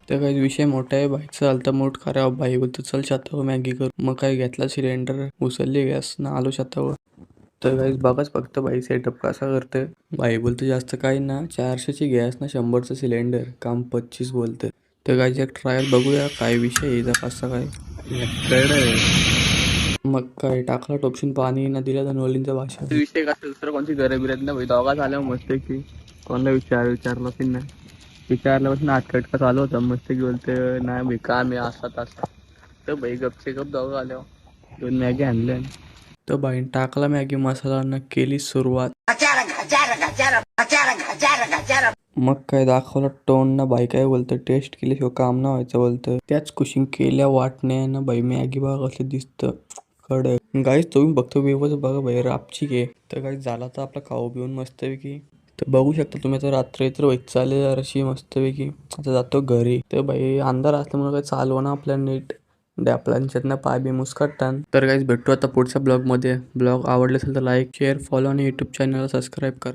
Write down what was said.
तर काही विषय मोठा आहे. बाईकचा झालता मूड खराब. बाई बोलतो चल छतावर मॅगी करू. मग काय घेतला सिलेंडर, उचलली गॅस ना आलो छतावर. तर काही बघाच फक्त बाई सेटअप कसा करते. बाई बोलतो जास्त काही ना 400ची गॅस ना 100चं सिलेंडर, काम 25 बोलते. तर काही एक ट्रायल बघूया काय विषय आहे याचा कसा काय. मग काय टाकला टोपशीन पाणी ना दिला धनवलींचा भाषा. विषय कसं दुसरं कोणती गरज बिरत ना भाई, दोघा झाल्या मस्त की कोणाला विचारलं की नाही. विचारल्यापासून आटकटका चालू होता. मस्त की बोलते नाही भाई काम आहे असा तसा. तर भाई गपचे गप दोघं आल्यावर 2 मॅगी आणल्या. तर बाईन टाकला मॅगी मसाला न केली सुरुवात. मग काय दाखवलं टोन ना. बाई काय बोलतं टेस्ट केल्याशिवाय काम ना व्हायचं बोलतं. त्याच कुशिंग केल्या वाटण्या ना बाई मॅगी बघा कसं दिसतं कडक. गाईस तुम्ही बघतो व्यवस्थित बघा बाई रापची घे. तर काही झाला तर आपला खाऊ पिऊन मस्तपैकी. तर बघू शकता तुम्ही आता रात्र तर व्हायची चालेल जराशी मस्तपैकी. आता जातो घरी. तर बाई अंधार असल्यामुळे काही चालवा ना आपल्या नीट. डॅपलांच्यातनं पाय बी मुस्कटतान. तर काहीच भेटू आता पुढच्या ब्लॉगमध्ये. ब्लॉग आवडले असेल तर लाईक शेअर फॉलो आणि यूट्यूब चॅनलला सबस्क्राईब करा.